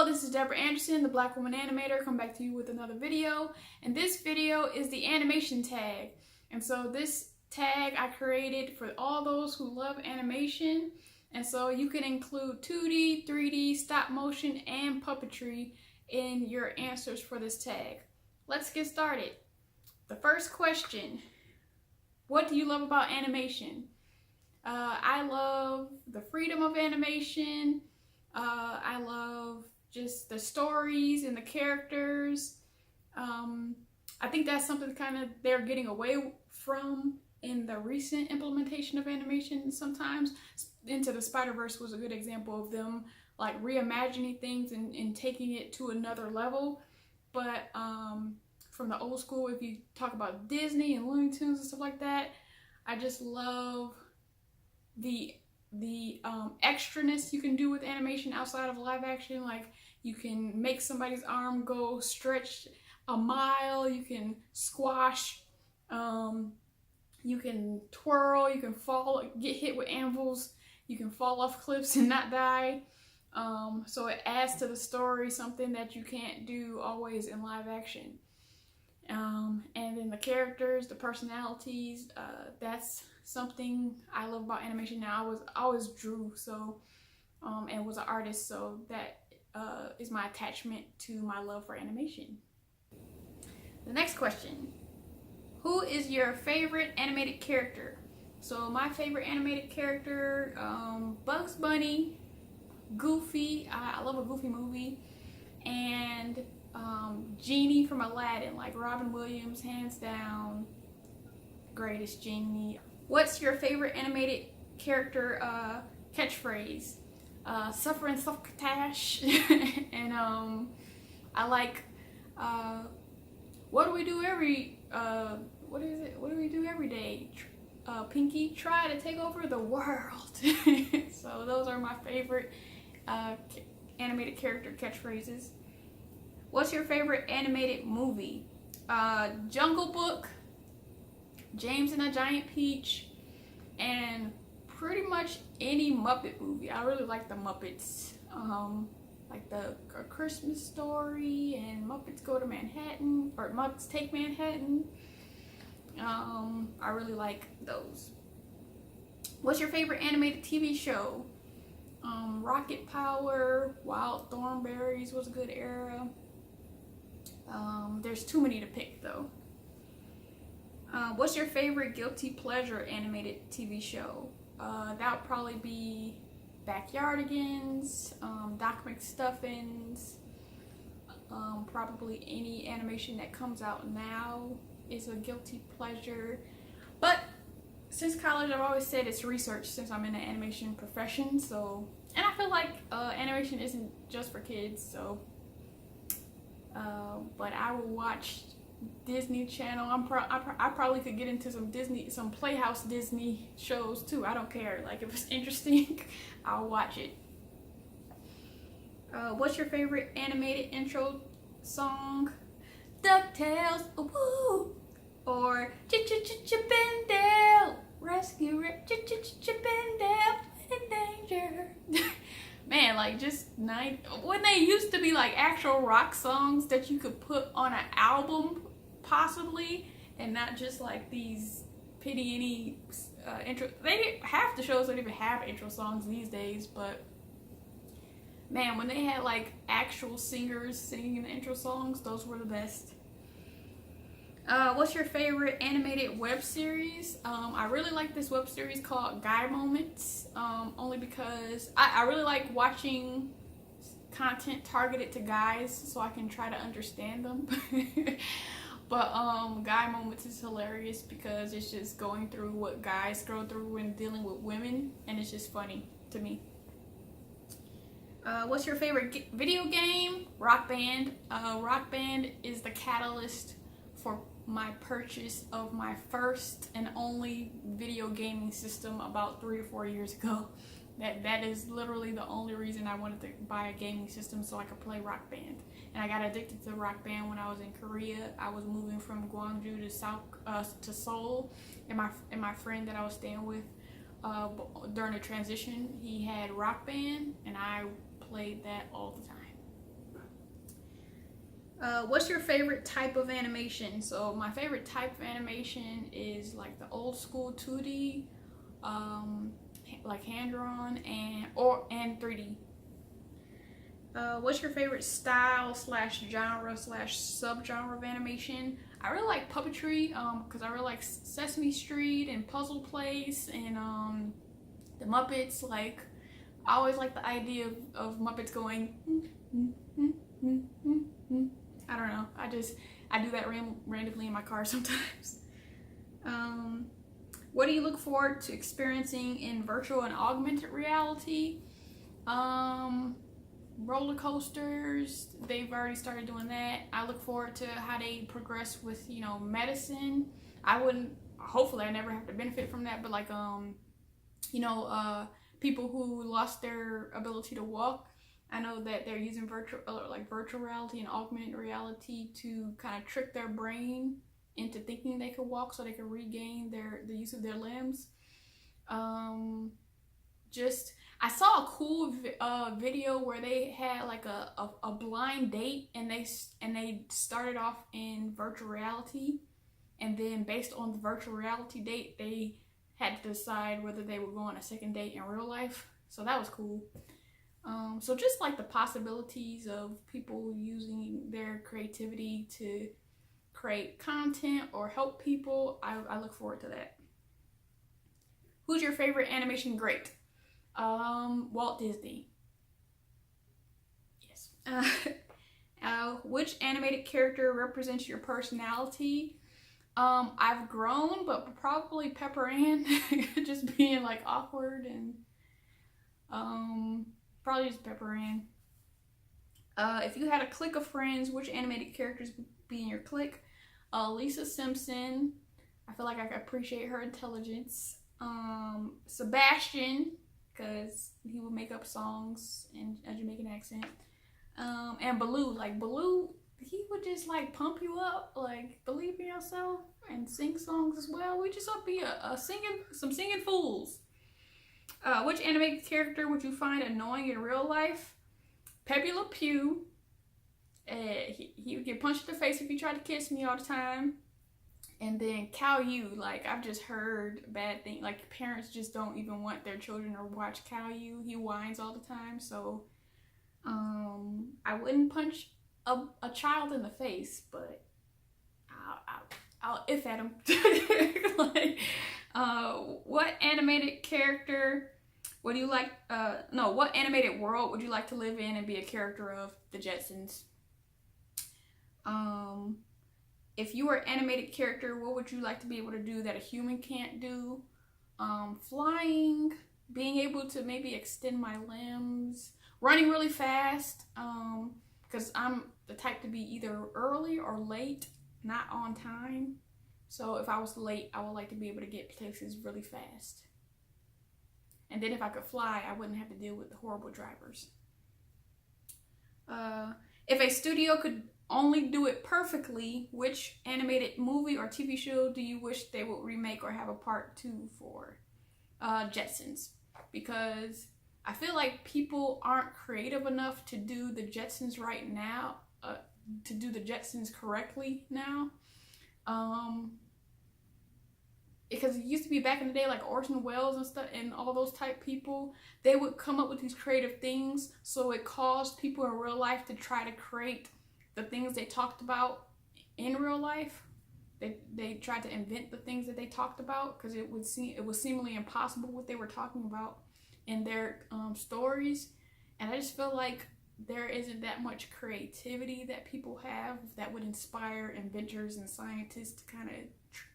this is Deborah Anderson, the Black Woman Animator, come back to you with another video. And this video is the animation tag. And so this tag I created for all those who love animation. And so you can include 2D, 3D, stop motion, and puppetry in your answers for this tag. Let's get started. The first question, what do you love about animation? I love the freedom of animation. I love just the stories and the characters. I think that's something kind of they're getting away from in the recent implementation of animation sometimes. Into the Spider-Verse was a good example of them like reimagining things and taking it to another level. But from the old school, if you talk about Disney and Looney Tunes and stuff like that, I just love the extraness you can do with animation outside of live action. Like you can make somebody's arm go stretch a mile, you can squash, you can twirl, you can fall, get hit with anvils, you can fall off cliffs and not die. So it adds to the story, something that you can't do always in live action. And then the characters, the personalities, that's something I love about animation. Now I always drew, so and was an artist, so that is my attachment to my love for animation. The next question, who is your favorite animated character? So my favorite animated character, Bugs Bunny, Goofy, I love a Goofy movie, and Genie from Aladdin, like Robin Williams, hands down, greatest Genie. What's your favorite animated character catchphrase? Suffering succotash. And I like what do we do every day? Pinky, try to take over the world. So those are my favorite animated character catchphrases. What's your favorite animated movie? Jungle Book, James and the Giant Peach, and pretty much any Muppet movie. I really like the Muppets, like the A Christmas Story and Muppets Go to Manhattan, or Muppets Take Manhattan. I really like those. What's your favorite animated TV show? Rocket Power, Wild Thornberrys was a good era. There's too many to pick though. What's your favorite guilty pleasure animated TV show? That would probably be Backyardigans, Doc McStuffins, probably any animation that comes out now is a guilty pleasure. But since college, I've always said it's research since I'm in the animation profession. So, and I feel like animation isn't just for kids. So, but I will watch Disney Channel. I probably could get into some Playhouse Disney shows too. I don't care. Like if it's interesting, I'll watch it. What's your favorite animated intro song? DuckTales, woo! Or Chip and Dale, rescue Chip and Dale in danger. Man, like just when they used to be like actual rock songs that you could put on an album possibly, and not just like these pity intro. Half the shows don't even have intro songs these days, but man, when they had like actual singers singing the intro songs, those were the best. What's your favorite animated web series? I really like this web series called Guy Moments, only because I really like watching content targeted to guys so I can try to understand them. But Guy Moments is hilarious because it's just going through what guys go through when dealing with women, and it's just funny to me. What's your favorite video game? Rock Band. Rock Band is the catalyst for my purchase of my first and only video gaming system about 3 or 4 years ago. That is literally the only reason I wanted to buy a gaming system, so I could play Rock Band. And I got addicted to Rock Band when I was in Korea. I was moving from Gwangju to Seoul, and my friend that I was staying with during the transition, he had Rock Band, and I played that all the time. What's your favorite type of animation? So my favorite type of animation is like the old school 2D, like hand drawn and 3D. What's your favorite style slash genre slash subgenre of animation? I really like puppetry because I really like Sesame Street and Puzzle Place and the Muppets. Like I always like the idea of Muppets going. I don't know. I do that randomly in my car sometimes. What do you look forward to experiencing in virtual and augmented reality? Roller coasters. They've already started doing that. I look forward to how they progress with, you know, medicine. Hopefully I never have to benefit from that, but like you know, people who lost their ability to walk, I know that they're using virtual reality and augmented reality to kind of trick their brain into thinking they could walk so they can regain the use of their limbs. I saw a cool video where they had like a blind date and they started off in virtual reality, and then based on the virtual reality date they had to decide whether they would go on a second date in real life. So that was cool. So just like the possibilities of people using their creativity to create content or help people, I look forward to that. Who's your favorite animation great? Walt Disney. Yes. Which animated character represents your personality? I've grown, but probably Pepper Ann, just being like awkward and probably just Pepper Ann. If you had a clique of friends, which animated characters would be in your clique? Lisa Simpson. I feel like I appreciate her intelligence. Sebastian, because he would make up songs in a Jamaican accent. And Baloo, like Baloo, he would just like pump you up, like believe in yourself and sing songs as well. We just ought to be some singing fools. Which animated character would you find annoying in real life? Pepe Le Pew. He would get punched in the face if he tried to kiss me all the time. And then Caillou, like I've just heard bad things, like parents just don't even want their children to watch Caillou. He whines all the time, so I wouldn't punch a child in the face, but I'll if at him. Like, what animated character would you like? No, what animated world would you like to live in and be a character of? The Jetsons. If you were an animated character, what would you like to be able to do that a human can't do? Flying, being able to maybe extend my limbs, running really fast, because I'm the type to be either early or late, not on time. So if I was late, I would like to be able to get places really fast. And then if I could fly, I wouldn't have to deal with the horrible drivers. If a studio could only do it perfectly, which animated movie or TV show do you wish they would remake or have a part 2 for? Jetsons. Because I feel like people aren't creative enough to do the Jetsons right now, to do the Jetsons correctly now. Because it used to be back in the day, like Orson Welles and stuff, and all those type people, they would come up with these creative things, so it caused people in real life to try to create the things they talked about in real life. They tried to invent the things that they talked about because it was seemingly impossible what they were talking about in their stories. And I just feel like there isn't that much creativity that people have that would inspire inventors and scientists to kind of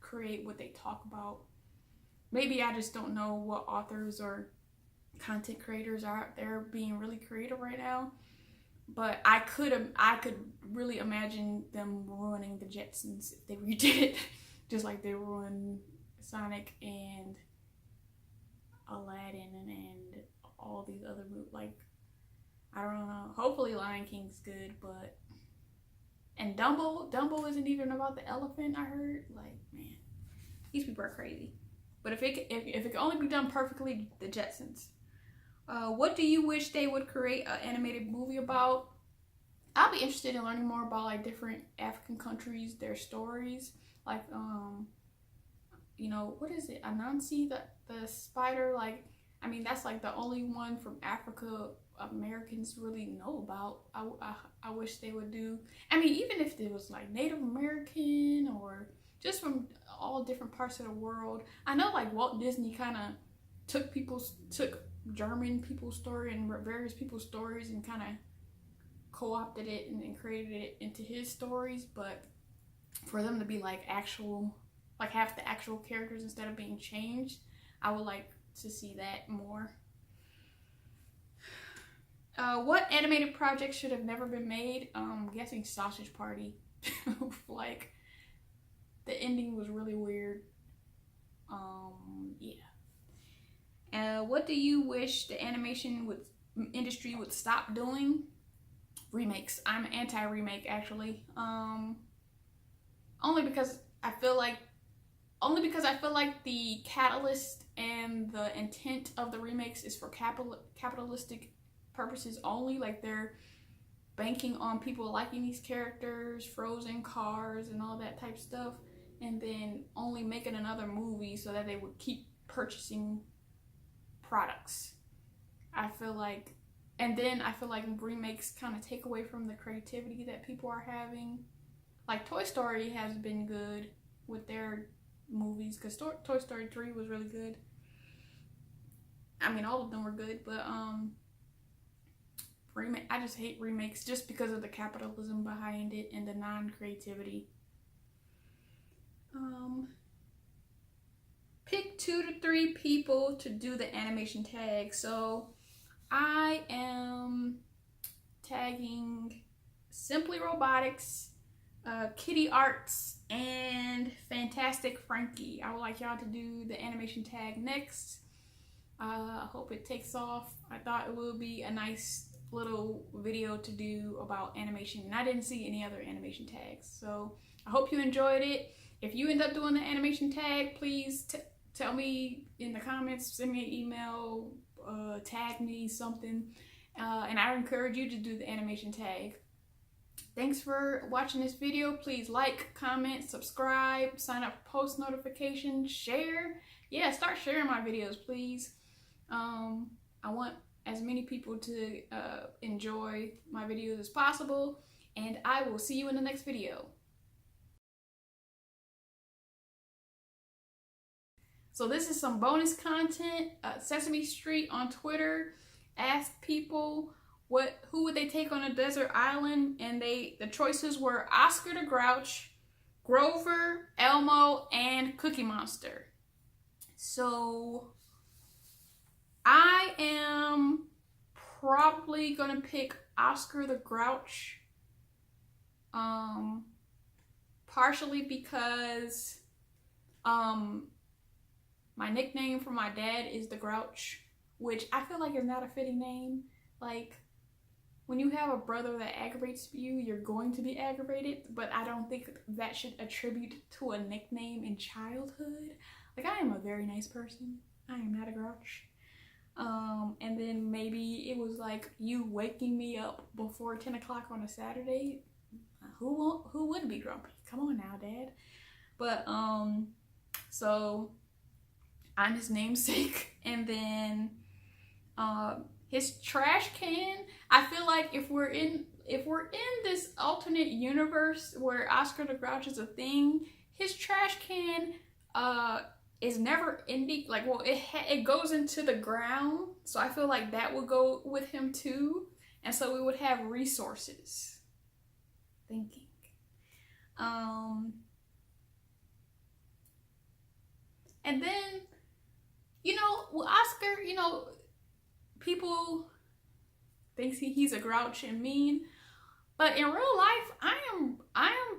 create what they talk about. Maybe I just don't know what authors or content creators are out there being really creative right now. But I could really imagine them ruining the Jetsons if they redid it, just like they ruined Sonic and Aladdin and all these other movies. Like, I don't know. Hopefully Lion King's good, but and Dumbo isn't even about the elephant. I heard, like, man, these people are crazy. But if it could only be done perfectly, the Jetsons. What do you wish they would create an animated movie about? I'll be interested in learning more about like different African countries, their stories. Like you know, what is it? Anansi, the spider. Like, I mean, that's like the only one from Africa Americans really know about. I wish they would do. I mean, even if it was like Native American or just from all different parts of the world. I know like Walt Disney kind of took German people's story and various people's stories and kind of co-opted it and created it into his stories, but for them to be like actual, like have the actual characters instead of being changed, I would like to see that more. What animated project should have never been made? Guessing Sausage Party. Like, the ending was really weird. Yeah. What do you wish the animation industry would stop doing? Remakes. I'm anti-remake, actually. Only because I feel like the catalyst and the intent of the remakes is for capitalistic purposes only. Like, they're banking on people liking these characters, frozen cars, and all that type stuff, and then only making another movie so that they would keep purchasing products. I feel like remakes kind of take away from the creativity that people are having. Like, Toy Story has been good with their movies, because Toy Story 3 was really good. I mean, all of them were good, but I just hate remakes just because of the capitalism behind it and the non-creativity. Pick 2 to 3 people to do the animation tag. So I am tagging Simply Robotics, Kitty Arts, and Fantastic Frankie. I would like y'all to do the animation tag next. I hope it takes off. I thought it would be a nice little video to do about animation, and I didn't see any other animation tags, so I hope you enjoyed it. If you end up doing the animation tag, please tell me in the comments, send me an email, tag me something, and I encourage you to do the animation tag. Thanks for watching this video. Please like, comment, subscribe, sign up for post notifications, share. Yeah, start sharing my videos, please. I want as many people to enjoy my videos as possible, and I will see you in the next video. So this is some bonus content. Sesame Street on Twitter asked people who would they take on a desert island, and the choices were Oscar the Grouch, Grover, Elmo, and Cookie Monster. So I am probably gonna pick Oscar the Grouch, partially because my nickname for my dad is the Grouch, which I feel like is not a fitting name. Like, when you have a brother that aggravates you, you're going to be aggravated, but I don't think that should attribute to a nickname in childhood. Like, I am a very nice person. I am not a grouch. And then maybe it was like you waking me up before 10 o'clock on a Saturday. Who would be grumpy? Come on now, Dad. But, so I'm his namesake. And then, his trash can, I feel like if we're in this alternate universe where Oscar the Grouch is a thing, his trash can is never ending. Like, well, it goes into the ground, so I feel like that would go with him too, and so we would have resources. Thinking. And then, you know, with Oscar, you know, people think he's a grouch and mean, but in real life, I am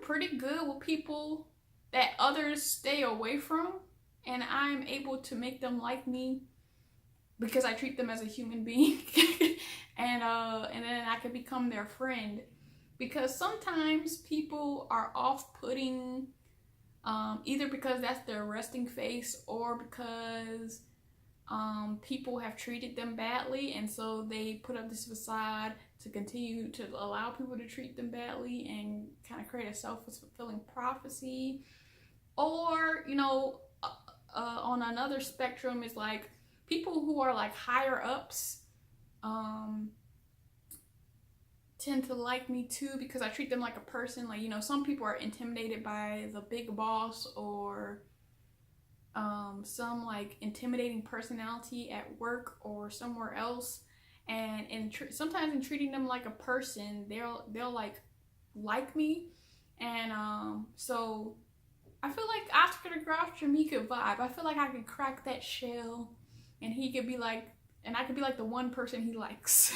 pretty good with people that others stay away from, and I'm able to make them like me because I treat them as a human being, and then I can become their friend. Because sometimes people are off-putting, either because that's their resting face or because people have treated them badly, and so they put up this facade to continue to allow people to treat them badly and kind of create a self-fulfilling prophecy. Or, you know, on another spectrum is like people who are like higher ups tend to like me too because I treat them like a person. Like, you know, some people are intimidated by the big boss or some like intimidating personality at work or somewhere else, and sometimes in treating them like a person, they'll like me, and so I feel like Oscar the Grouch and me could vibe. I feel like I could crack that shell, and he could be like, and I could be like the one person he likes.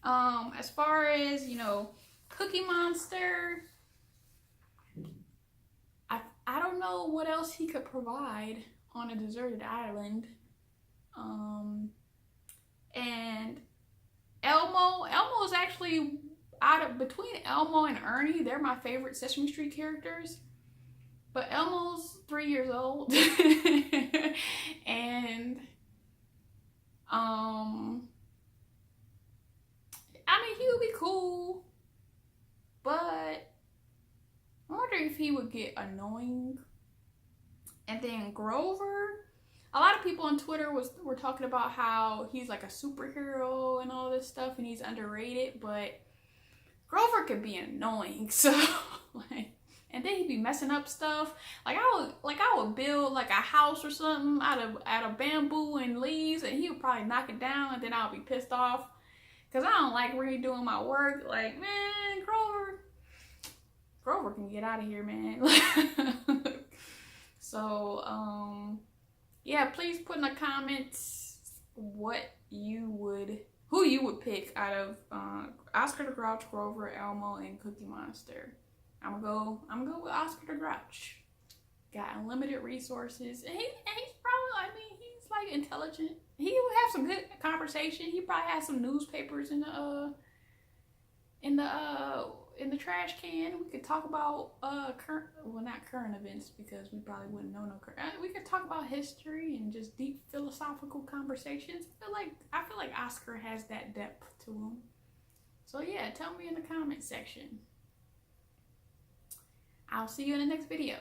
As far as, you know, Cookie Monster, I don't know what else he could provide on a deserted island. And Elmo is actually between Elmo and Ernie, they're my favorite Sesame Street characters. But Elmo's 3 years old. And I mean, he would be cool, but I wonder if he would get annoying. And then Grover, a lot of people on Twitter were talking about how he's like a superhero and all this stuff, and he's underrated, but Grover could be annoying. So like, and then he'd be messing up stuff. Like I would build like a house or something out of bamboo and leaves, and he would probably knock it down, and then I would be pissed off because I don't like redoing my work. Like, man, Grover can get out of here, man. So, yeah, please put in the comments who you would pick out of Oscar the Grouch, Grover, Elmo, and Cookie Monster. I'm gonna go with Oscar the Grouch. Got unlimited resources, and he's probably, I mean, he's like intelligent. He would have some good conversation. He probably has some newspapers in the trash can. We could talk about not current events, because we probably wouldn't know no current. We could talk about history and just deep philosophical conversations. I feel like Oscar has that depth to him. So yeah, tell me in the comment section. I'll see you in the next video.